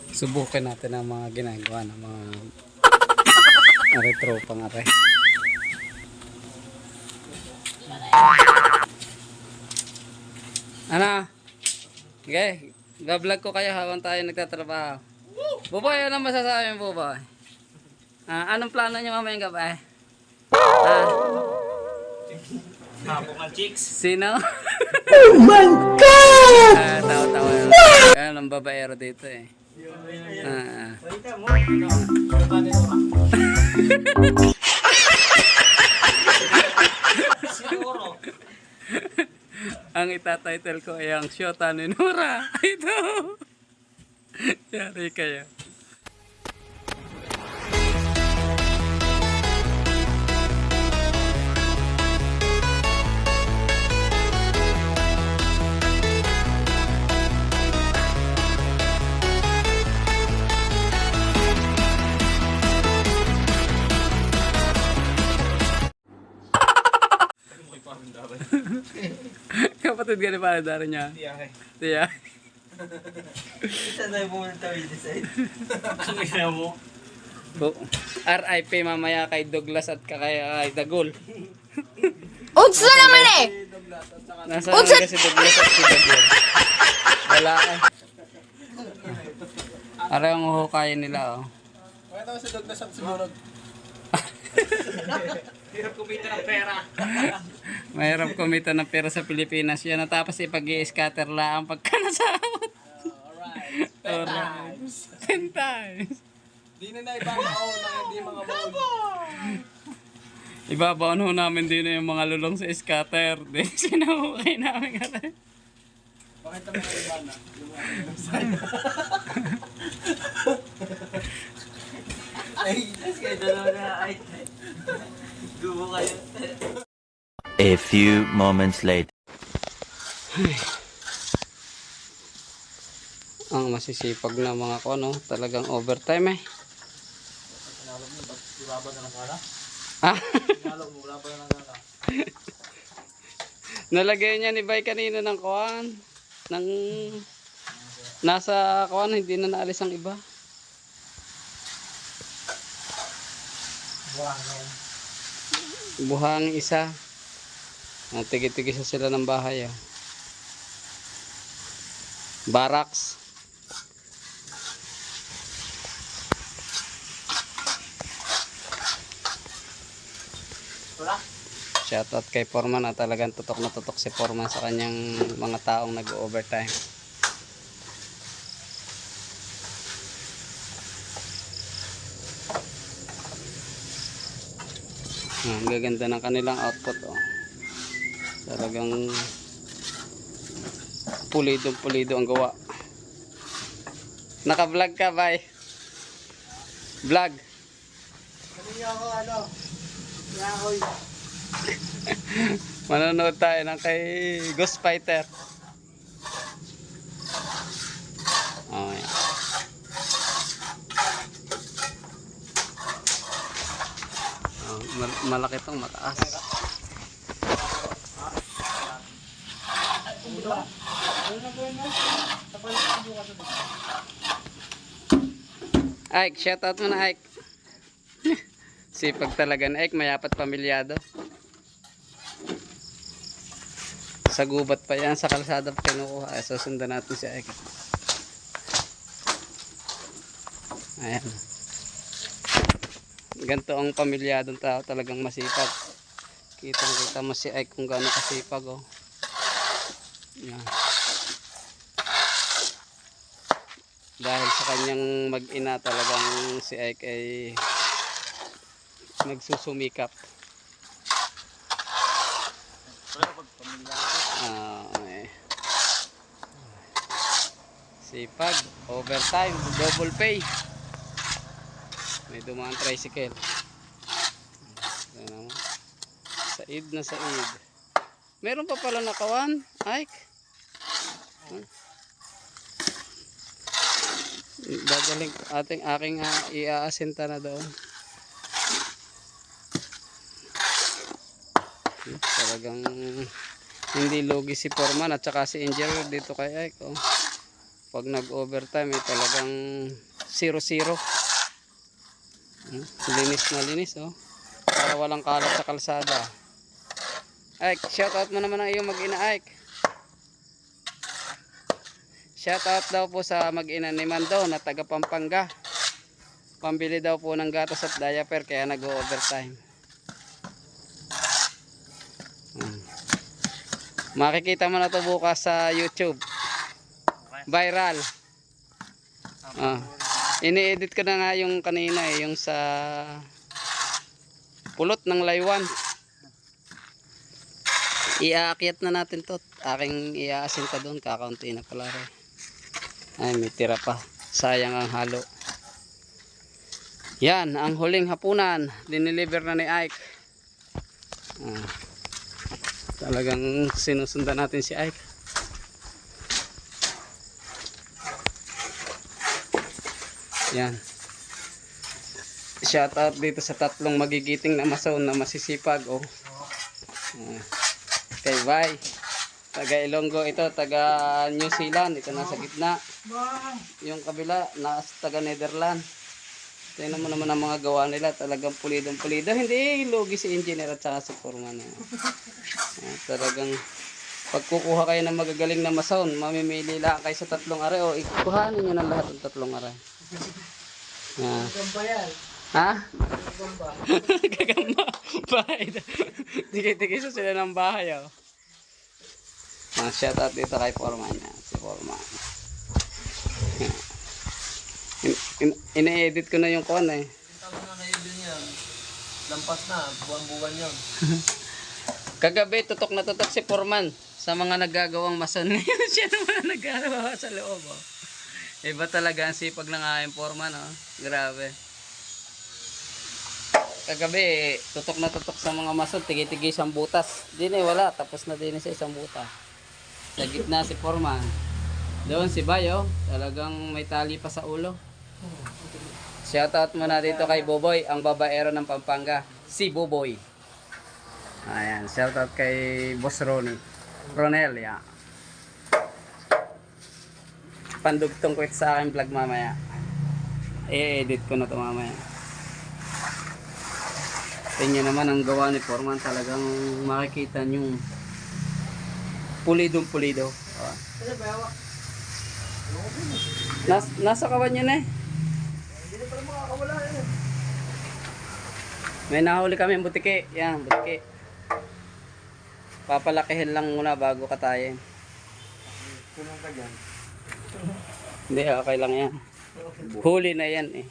Subukan natin ang mga ginagawa ng mga retropang are. Ano? Okay, vlog ko kayo habang tayo nagtatrabaho. Buboy, ano masasabi mo, Buboy? Anong plano niyo mamayang gabi? Habang chicks. Sino? Oh my God! Tawa-tawa. Ayan ang babaero dito eh. Balita mo. Siguro. Ang itatitle ko ay ang Shota ni Nora. Ito. Yari kaya. Kapatid ka ni Paladaro niya. Tiyahe. Tiya. Isa na yung pumunta with decide. Ano kaya mo? RIP mamaya kay Douglas at kay Dagol. Uds na naman eh! Nasa kasi Douglas at si Dagol. Wala eh. Ara ang huhukayin nila oh. Kaya naman si Douglas at Sigurog. Hirap kumita ng pera. Mahirap kumita ng pera sa Pilipinas. Yan natapos ipag-i-scatter lang pagka nasahod. Alright. 10 times. Di na ibabaon ng hindi mga mold. Ibabaon ho namin din yung mga lulong sa scatter. Then sinahukay namin kasi. Bakit naman ang iba na? Ay, kaya dalawa na ay. Gubo kayo. A few moments later. Ang masisipag na mga kono, talagang overtime eh. Nalagay niya ni Bay kanina ng kuwan. Nasa kuwan, hindi na naalis ang iba. Buhang isa. Tigit-tigis na sila ng bahay ah. Barracks. Shoutout kay Foreman at talagang tutok na tutok si Foreman sa kanyang mga taong nag-overtime. Ang gaganda ng kanilang output oh. Talagang pulido ang gawa. Naka-vlog ka, bay? Vlog. Kanina ako ano? Yahoy. Manonood tayo ng kay Ghost Fighter. Oh, yan. Oh, malaki tong mataas. Ike, shoutout mo na Ike. Sipag talaga na Ike, mayapat pamilyado. Sa gubat pa yan, sa kalsada pa kinukuha. Susundan natin si Ike. Ayan. Ganito ang pamilyadong tao, talagang masipag. Kitang-kita mo si Ike kung gaano kasipag oh. Yan. Dahil sa kanyang mag-ina talagang si Ike ay nagsusumikap. Sipag, overtime, double pay. May dumaan tricycle. Said na said. Meron pa pala nakawan, Ike. Dadaling aking iaasinta na doon. Talagang hindi lugi si Foreman at saka si Angel dito kay Ike oh. Pag nag-overtime, talagang 0-0. Linis na linis, oh. Para walang kalat sa kalsada. Ike, shoutout mo naman ang iyong mag-ina, Ike. Shoutout daw po sa mag-ina ni Mando na taga Pampanga. Pambili daw po ng gatas at diaper kaya nag-overtime. Makikita mo na to bukas sa YouTube. Viral. Ini-edit ko na nga yung kanina yung sa pulot ng laywan. Iaakyat na natin to. Aking iaasin ka doon. Kakaunti na pala rin. Ay, may tira pa. Sayang ang halo. Yan, ang huling hapunan. Diniliver na ni Ike. Talagang sinusundan natin si Ike. Yan. Shout out dito sa tatlong magigiting na mason na masisipag. Kay Vai. Taga Ilonggo ito, taga New Zealand. Ito nasa gitna. Yung kabila, nasa taga Netherlands. Tingnan mo naman ang mga gawa nila. Talagang pulidong pulido. Hindi lugi si engineer at saka si foreman. Talagang pagkukuha kayo ng magagaling na mason, mamimili lang kayo sa tatlong are o ikuhanin nyo ng lahat ng tatlong are. Gagamba yan. Ha? Gagamba. Gagamba. Bahay. Dikit-dikit sila ng bahay. Shout out dito kay foreman niya. Si foreman. Ina-edit ko na yung kon eh. Tama na kayo din yan. Lampas na. Buwan-buwan yun. Kagabi tutok na tutok si foreman sa mga naggagawang mason. Ngayon siya naman ang naggagawa sa loob. Iba talaga ang sipag ng aking foreman. Grabe. Kagabi tutok na tutok sa mga mason. Tigi-tigi isang butas. Dini wala. Tapos na din sa isang butas. Sa gitna si foreman. Doon si Bayo. Talagang may tali pa sa ulo. Shoutout muna dito kay Boboy. Ang babaero ng Pampanga. Si Boboy. Ayan. Shoutout kay Boss Ronel. Yeah. Pandugtong ko ito sa aking vlog mamaya. I-edit ko na ito mamaya. Tingnan naman ang gawa ni foreman. Talagang makikita nyo pulidong pulido. Nasa kawan yun eh. Hindi na pala makakawala yan. May nahuli kami butiki. Yan, butiki. Papalakihin lang muna bago katayin. Tulong ka dyan. Hindi, okay lang yan. Huli na yan eh.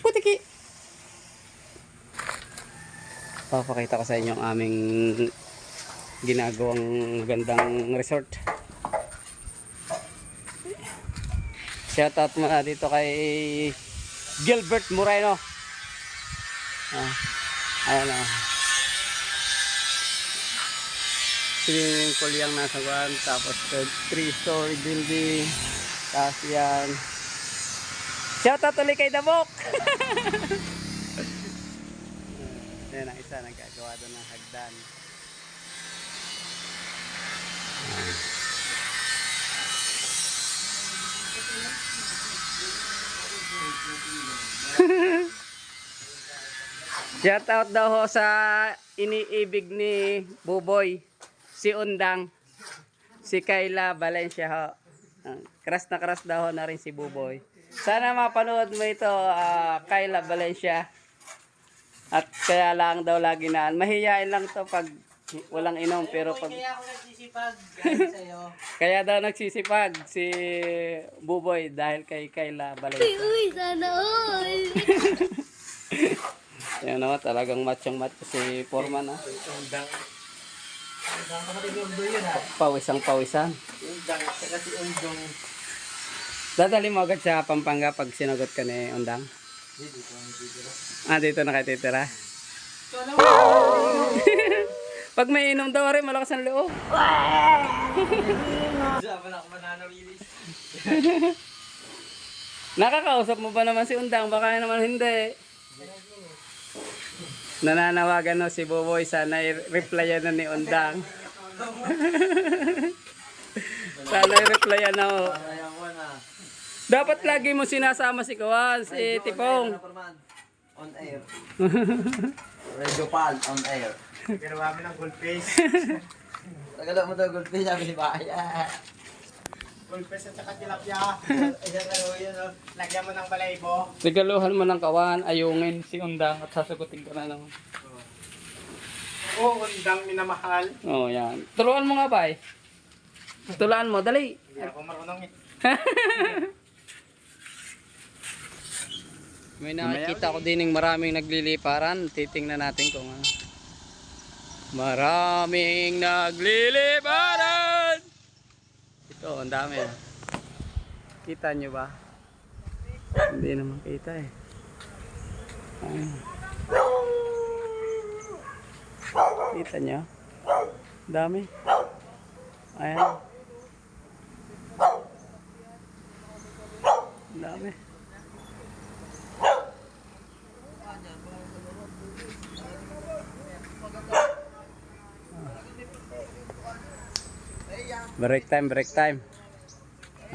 Butiki. Papakita ko sa inyo ang aming ginagawang gandang resort. Shoutout muna dito kay Gilbert Moreno. Ayan o. Swimming pool yung nasa van. Tapos 3-story building. Tapos yan. Shoutout ulit kay Dabok. Ayan ang isa. Nagkagawa doon ng hagdan. Shoutout daw ho sa iniibig ni Buboy, si Undang, si Kayla Valencia ho. Crush na crush daw ho na rin si Buboy. Sana mapanood mo ito, Kayla Valencia. At kaya lang daw lagi na. Mahihain lang to pag walang inom, pero pag Kaya ako nagsisipag. Galing sa'yo. kaya daw nagsisipag si Buboy dahil kay Kayla Valencia. Uy, sana all. Yan naman, talagang matchang match si foreman ha. Undang. Undang ka pati Undong yun ha. Pawisang pawisan. Undang. Saka si Undong. Dadali mo agad sa Pampanga pag sinagot ka ni Undang. Dito ang titira. Dito na kayo titira. Pag may inom daw rin, malakas ang loob. Sabi na ako mananawilis. Nakakausap mo ba naman si Undang? Baka naman hindi. Nananawagan no si Boboy, sana i-replyan na ni Undang. Sana i-replyan ako. Dapat lagi mo sinasama si Kawan, si Tipong. On air. Radio Pal, on air. Ginawa mo ng goldfish. Tagalo mo daw gulpi, sabi ni Baya. Goldfish at saka tilapia. Lagyan mo ng balaybo. Regaluhan mo ng Kawan, ayungin si Undang at sasagutin ka na naman. Oo, undang minamahal. Oh, yan. Turuan mo nga ba eh. Tulaan mo, dali. Hindi ako marunong eh. May nakikita ko din ng maraming nagliliparan. Titingnan natin kung ano. Maraming nagliliparan. Ito, ang dami. Kita nyo ba? Hindi naman kita eh. Ayun. Kita nyo? Dami. Ayan. Dami. Break time, break time.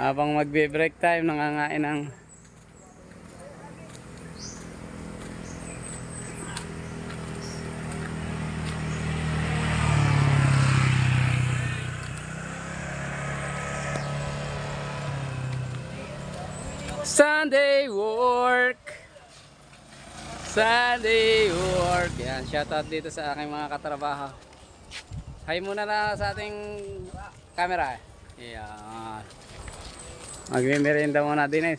Habang magbe-break time, nangangain ng Sunday work. Sunday work. Yan, shoutout dito sa aking mga katrabaho. Hi muna na sa ating camera. Yan. Magme-merienda muna din eh.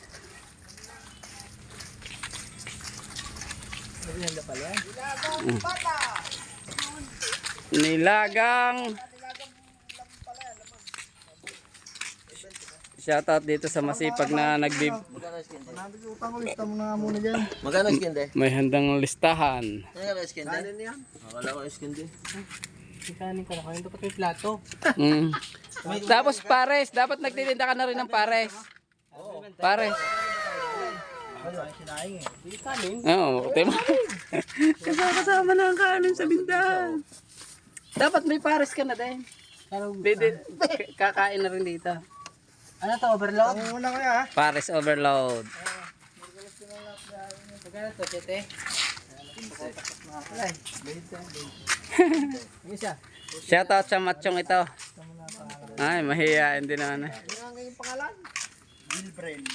Nilagang. Shoutout dito sa masipag na Magkano skin de? may handang listahan. Magkano skin de? Wala ko skin de. Ikanin ka na kayo. Dapat may plato. Mm. Tapos pares, dapat nagtitinda ka na rin ng pares. Pares. Oo, tema. Kasama na ang kanin sa bindahan. Dapat may pares ka na din. Kakain na rin dito. Ano to, overload? Ang una ko ya. Pares overload. Magkano to, Chete? Shoutout sa matchong ito. Ay, mahihain din naman. Ano nga yung pangalan? Wilbrand.